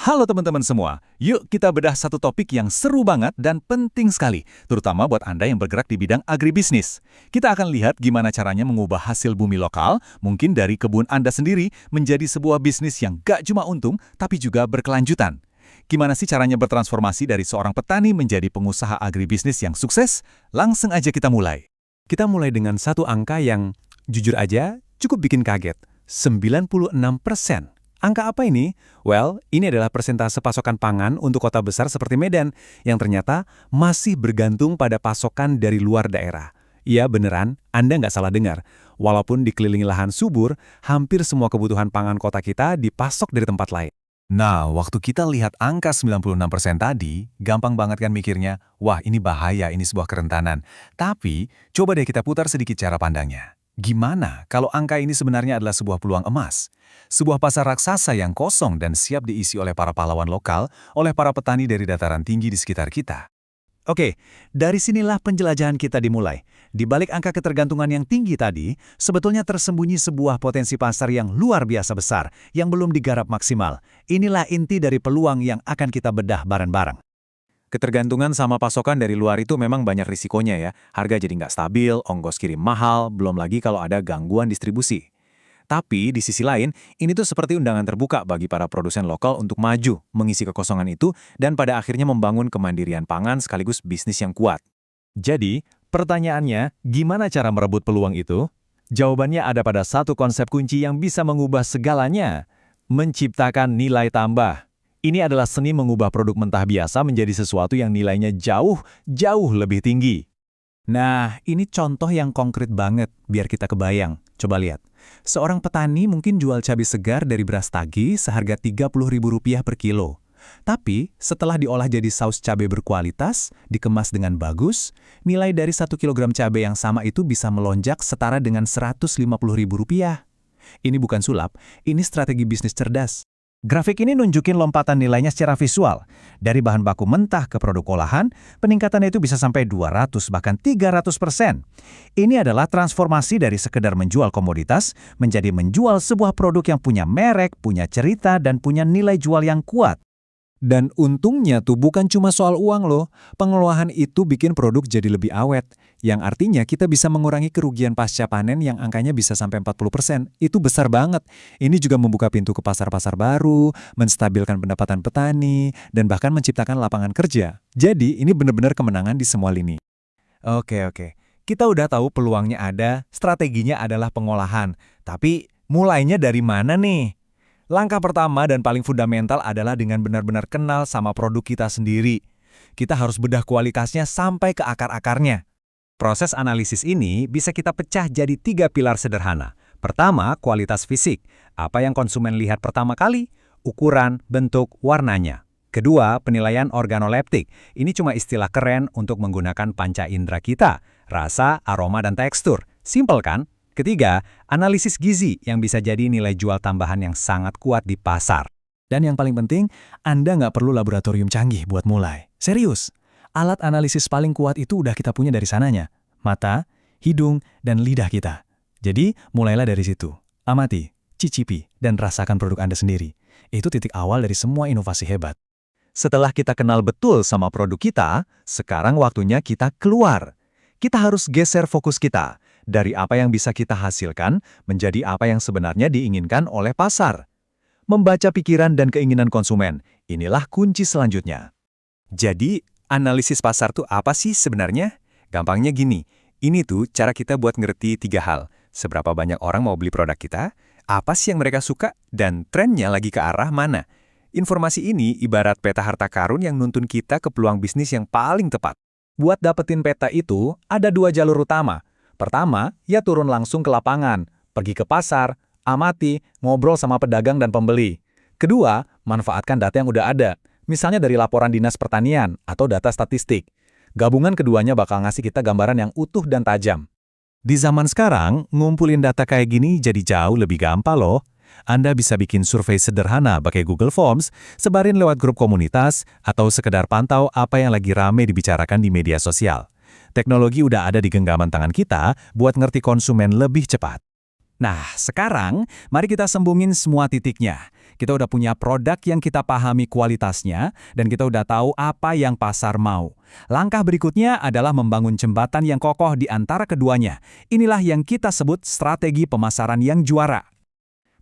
Halo teman-teman semua, yuk kita bedah satu topik yang seru banget dan penting sekali, terutama buat Anda yang bergerak di bidang agribisnis. Kita akan lihat gimana caranya mengubah hasil bumi lokal, mungkin dari kebun Anda sendiri, menjadi sebuah bisnis yang gak cuma untung, tapi juga berkelanjutan. Gimana sih caranya bertransformasi dari seorang petani menjadi pengusaha agribisnis yang sukses? Langsung aja kita mulai. Kita mulai dengan satu angka yang, jujur aja, cukup bikin kaget. 96%. Angka apa ini? Well, ini adalah persentase pasokan pangan untuk kota besar seperti Medan, yang ternyata masih bergantung pada pasokan dari luar daerah. Iya, beneran, Anda nggak salah dengar. Walaupun dikelilingi lahan subur, hampir semua kebutuhan pangan kota kita dipasok dari tempat lain. Nah, waktu kita lihat angka 96% tadi, gampang banget kan mikirnya, wah ini bahaya, ini sebuah kerentanan. Tapi, coba deh kita putar sedikit cara pandangnya. Gimana kalau angka ini sebenarnya adalah sebuah peluang emas? Sebuah pasar raksasa yang kosong dan siap diisi oleh para pahlawan lokal, oleh para petani dari dataran tinggi di sekitar kita. Oke, dari sinilah penjelajahan kita dimulai. Di balik angka ketergantungan yang tinggi tadi, sebetulnya tersembunyi sebuah potensi pasar yang luar biasa besar, yang belum digarap maksimal. Inilah inti dari peluang yang akan kita bedah bareng-bareng. Ketergantungan sama pasokan dari luar itu memang banyak risikonya ya. Harga jadi nggak stabil, ongkos kirim mahal, belum lagi kalau ada gangguan distribusi. Tapi di sisi lain, ini tuh seperti undangan terbuka bagi para produsen lokal untuk maju, mengisi kekosongan itu, dan pada akhirnya membangun kemandirian pangan sekaligus bisnis yang kuat. Jadi, pertanyaannya, gimana cara merebut peluang itu? Jawabannya ada pada satu konsep kunci yang bisa mengubah segalanya. Menciptakan nilai tambah. Ini adalah seni mengubah produk mentah biasa menjadi sesuatu yang nilainya jauh lebih tinggi. Nah, ini contoh yang konkret banget, biar kita kebayang. Coba lihat. Seorang petani mungkin jual cabai segar dari beras tagi seharga Rp30.000 per kilo. Tapi, setelah diolah jadi saus cabai berkualitas, dikemas dengan bagus, nilai dari 1 kilogram cabai yang sama itu bisa melonjak setara dengan Rp150.000. Ini bukan sulap, ini strategi bisnis cerdas. Grafik ini nunjukin lompatan nilainya secara visual. Dari bahan baku mentah ke produk olahan, peningkatannya itu bisa sampai 200 bahkan 300%. Ini adalah transformasi dari sekedar menjual komoditas menjadi menjual sebuah produk yang punya merek, punya cerita, dan punya nilai jual yang kuat. Dan untungnya tuh bukan cuma soal uang loh, pengelolaan itu bikin produk jadi lebih awet. Yang artinya kita bisa mengurangi kerugian pasca panen yang angkanya bisa sampai 40%. Itu besar banget. Ini juga membuka pintu ke pasar-pasar baru, menstabilkan pendapatan petani, dan bahkan menciptakan lapangan kerja. Jadi ini benar-benar kemenangan di semua lini. Oke. Kita udah tahu peluangnya ada, strateginya adalah pengolahan. Tapi mulainya dari mana nih? Langkah pertama dan paling fundamental adalah dengan benar-benar kenal sama produk kita sendiri. Kita harus bedah kualitasnya sampai ke akar-akarnya. Proses analisis ini bisa kita pecah jadi 3 pilar sederhana. Pertama, kualitas fisik. Apa yang konsumen lihat pertama kali? Ukuran, bentuk, warnanya. Kedua, penilaian organoleptik. Ini cuma istilah keren untuk menggunakan panca indera kita. Rasa, aroma, dan tekstur. Simpel kan? Ketiga, analisis gizi yang bisa jadi nilai jual tambahan yang sangat kuat di pasar. Dan yang paling penting, Anda nggak perlu laboratorium canggih buat mulai. Serius, alat analisis paling kuat itu udah kita punya dari sananya. Mata, hidung, dan lidah kita. Jadi, mulailah dari situ. Amati, cicipi, dan rasakan produk Anda sendiri. Itu titik awal dari semua inovasi hebat. Setelah kita kenal betul sama produk kita, sekarang waktunya kita keluar. Kita harus geser fokus kita. Dari apa yang bisa kita hasilkan, menjadi apa yang sebenarnya diinginkan oleh pasar. Membaca pikiran dan keinginan konsumen, inilah kunci selanjutnya. Jadi, analisis pasar tuh apa sih sebenarnya? Gampangnya gini, ini tuh cara kita buat ngerti 3 hal. Seberapa banyak orang mau beli produk kita, apa sih yang mereka suka, dan trennya lagi ke arah mana. Informasi ini ibarat peta harta karun yang nuntun kita ke peluang bisnis yang paling tepat. Buat dapetin peta itu, ada 2 jalur utama. Pertama, ya turun langsung ke lapangan, pergi ke pasar, amati, ngobrol sama pedagang dan pembeli. Kedua, manfaatkan data yang udah ada, misalnya dari laporan Dinas Pertanian atau data statistik. Gabungan keduanya bakal ngasih kita gambaran yang utuh dan tajam. Di zaman sekarang, ngumpulin data kayak gini jadi jauh lebih gampang loh. Anda bisa bikin survei sederhana pakai Google Forms, sebarin lewat grup komunitas, atau sekedar pantau apa yang lagi rame dibicarakan di media sosial. Teknologi udah ada di genggaman tangan kita buat ngerti konsumen lebih cepat. Nah, sekarang mari kita sambungin semua titiknya. Kita udah punya produk yang kita pahami kualitasnya, dan kita udah tahu apa yang pasar mau. Langkah berikutnya adalah membangun jembatan yang kokoh di antara keduanya. Inilah yang kita sebut strategi pemasaran yang juara.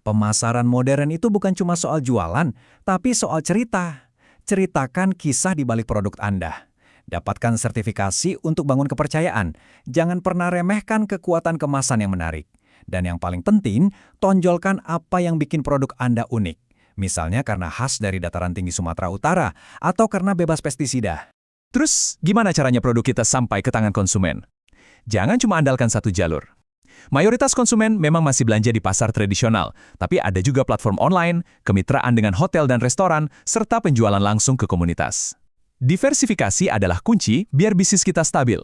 Pemasaran modern itu bukan cuma soal jualan, tapi soal cerita. Ceritakan kisah di balik produk Anda. Dapatkan sertifikasi untuk bangun kepercayaan. Jangan pernah remehkan kekuatan kemasan yang menarik. Dan yang paling penting, tonjolkan apa yang bikin produk Anda unik. Misalnya karena khas dari dataran tinggi Sumatera Utara, atau karena bebas pestisida. Terus, gimana caranya produk kita sampai ke tangan konsumen? Jangan cuma andalkan satu jalur. Mayoritas konsumen memang masih belanja di pasar tradisional, tapi ada juga platform online, kemitraan dengan hotel dan restoran, serta penjualan langsung ke komunitas. Diversifikasi adalah kunci biar bisnis kita stabil.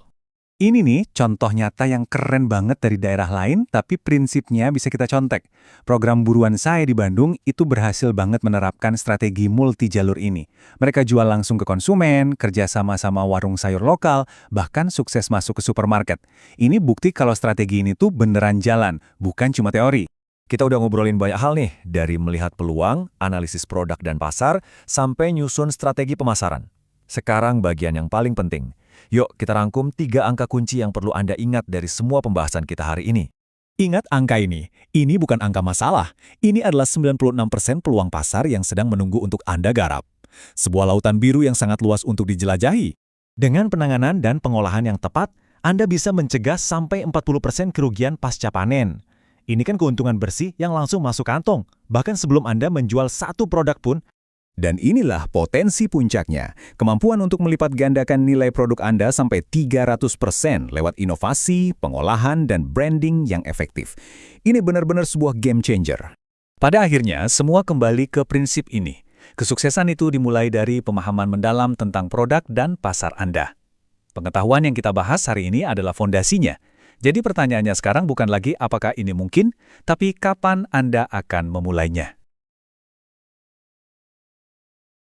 Ini nih contoh nyata yang keren banget dari daerah lain, tapi prinsipnya bisa kita contek. Program buruan saya di Bandung itu berhasil banget menerapkan strategi multi jalur ini. Mereka jual langsung ke konsumen, kerja sama-sama warung sayur lokal, bahkan sukses masuk ke supermarket. Ini bukti kalau strategi ini tuh beneran jalan, bukan cuma teori. Kita udah ngobrolin banyak hal nih, dari melihat peluang, analisis produk dan pasar, sampai nyusun strategi pemasaran. Sekarang bagian yang paling penting. Yuk kita rangkum 3 angka kunci yang perlu Anda ingat dari semua pembahasan kita hari ini. Ingat angka ini bukan angka masalah. Ini adalah 96% peluang pasar yang sedang menunggu untuk Anda garap. Sebuah lautan biru yang sangat luas untuk dijelajahi. Dengan penanganan dan pengolahan yang tepat, Anda bisa mencegah sampai 40% kerugian pasca panen. Ini kan keuntungan bersih yang langsung masuk kantong, bahkan sebelum Anda menjual satu produk pun. Dan inilah potensi puncaknya, kemampuan untuk melipat gandakan nilai produk Anda sampai 300% lewat inovasi, pengolahan, dan branding yang efektif. Ini benar-benar sebuah game changer. Pada akhirnya, semua kembali ke prinsip ini. Kesuksesan itu dimulai dari pemahaman mendalam tentang produk dan pasar Anda. Pengetahuan yang kita bahas hari ini adalah fondasinya. Jadi pertanyaannya sekarang bukan lagi apakah ini mungkin, tapi kapan Anda akan memulainya.